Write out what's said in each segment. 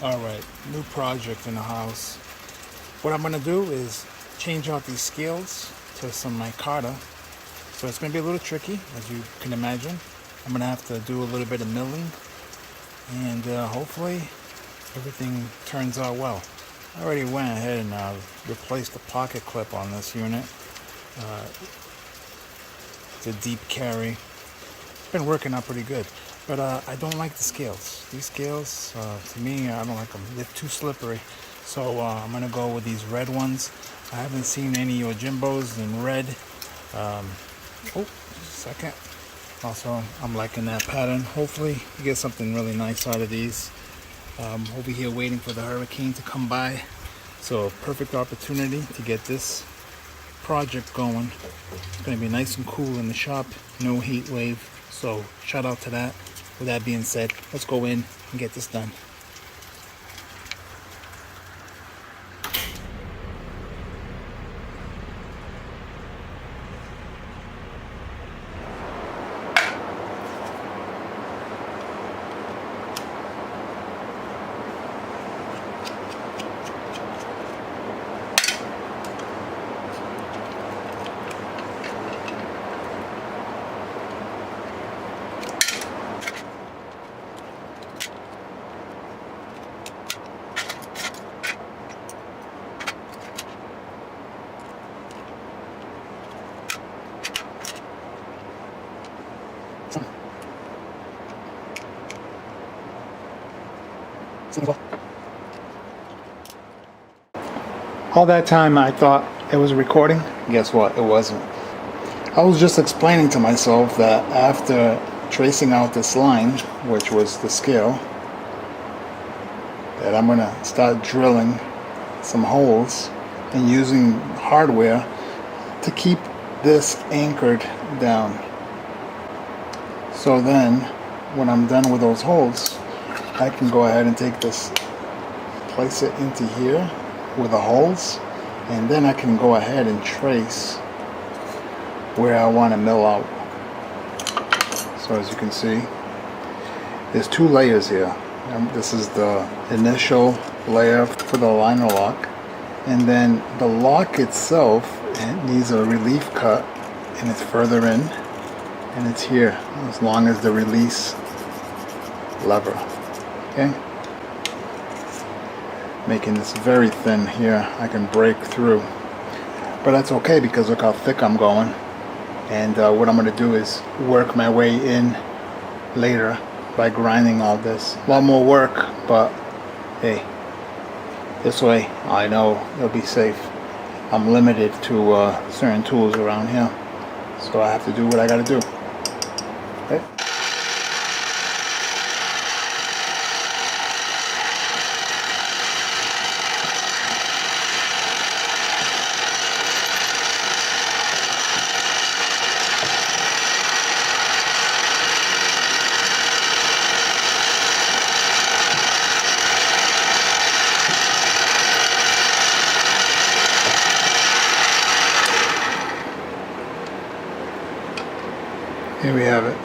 Alright, new project in the house. What I'm going to do is change out these scales to some micarta. So it's going to be a little tricky, as you can imagine. I'm going to have to do a little bit of milling, and hopefully everything turns out well. I already went ahead and replaced the pocket clip on this unit. It's a deep carry. It's been working out pretty good. But I don't like the scales. These scales, to me, I don't like them. They're too slippery. So I'm going to go with these red ones. I haven't seen any Yojimbos in red. Oh, just a second. Also, I'm liking that pattern. Hopefully, you get something really nice out of these. Over here waiting for the hurricane to come by. So, perfect opportunity to get this project going. It's going to be nice and cool in the shop. No heat wave. So, shout out to that. With that being said, let's go in and get this done. All that time I thought it was a recording. Guess what? It wasn't. I was just explaining to myself that after tracing out this line, which was the scale, that I'm going to start drilling some holes and using hardware to keep this anchored down. So then, when I'm done with those holes, I can go ahead and take this, place it into here with the holes, and then I can go ahead and trace where I want to mill out. So as you can see, there's two layers here. This is the initial layer for the liner lock, and then the lock itself, it needs a relief cut, and it's further in, and it's here as long as the release lever. Okay, making this very thin here. I can break through, but that's okay because look how thick I'm going. And what I'm going to do is work my way in later by grinding all this. A lot more work, but hey, this way I know it'll be safe. I'm limited to certain tools around here, so I have to do what I got to do. Okay. Here we have it.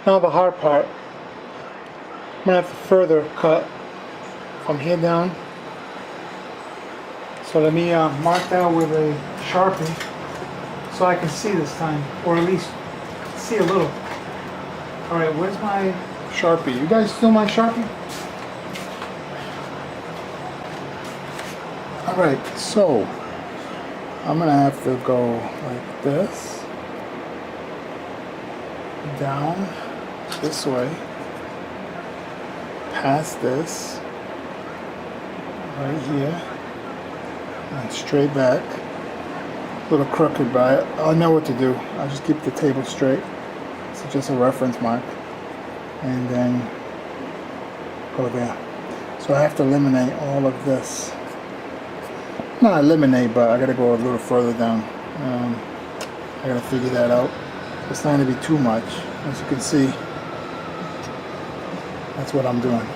Now the hard part. I'm gonna have to further cut from here down. So let me mark that with a Sharpie so I can see this time, or at least see a little. All right, where's my Sharpie? You guys still my Sharpie? All right, so I'm gonna have to go like this, down this way, past this, right here, and straight back. A little crooked, but I know what to do. I'll just keep the table straight. It's just a reference mark. And then go there. So I have to eliminate all of this. Not eliminate, but I gotta go a little further down. I gotta figure that out. It's not gonna be too much. As you can see, that's what I'm doing.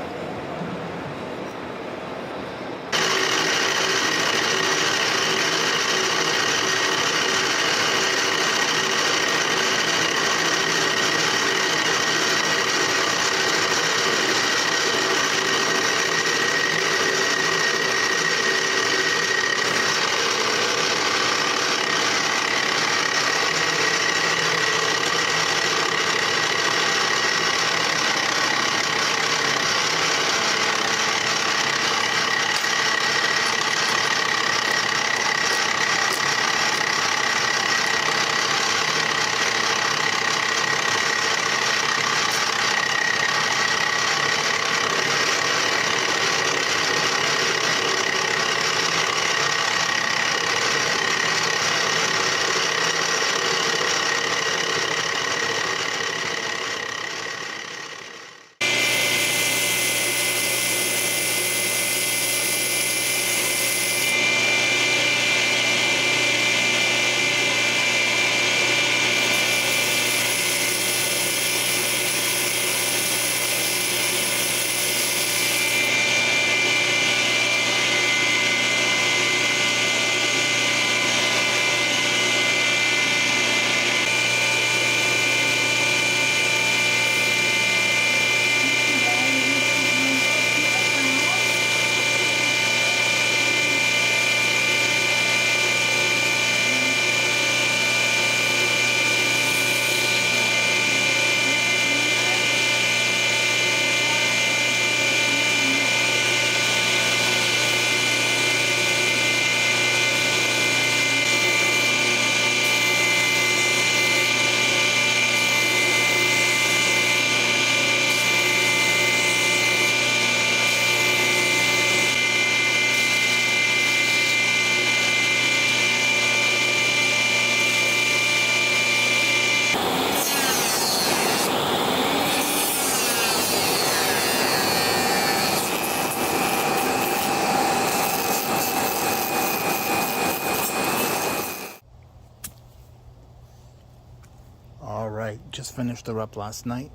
Alright, just finished her up last night.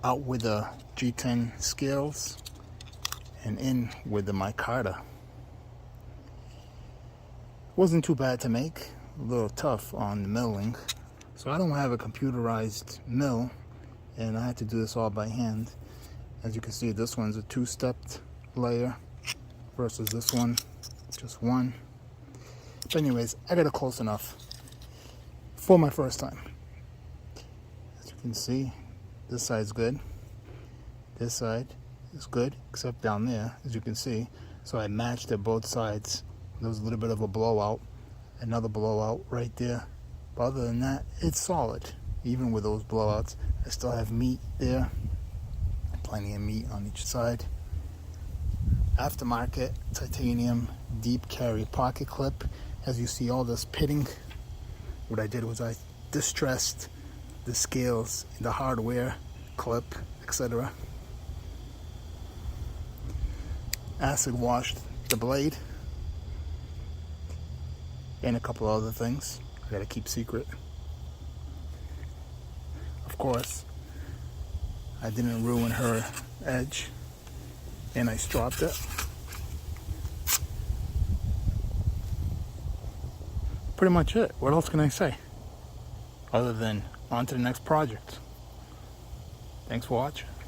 Out with the G10 scales and in with the micarta. Wasn't too bad to make, a little tough on the milling. So I don't have a computerized mill and I had to do this all by hand. As you can see, this one's a two-stepped layer versus this one, just one. But anyways, I got it close enough for my first time. As you can see, this side's good. This side is good, except down there, as you can see. So I matched it both sides. There was a little bit of a blowout, another blowout right there. But other than that, it's solid. Even with those blowouts, I still have meat there. Plenty of meat on each side. Aftermarket titanium deep carry pocket clip. As you see all this pitting, what I did was I distressed the scales in the hardware clip, etc. Acid washed the blade and a couple other things I gotta keep secret. Of course, I didn't ruin her edge and I stropped it. Pretty much it. What else can I say? Other than on to the next project. Thanks for watching.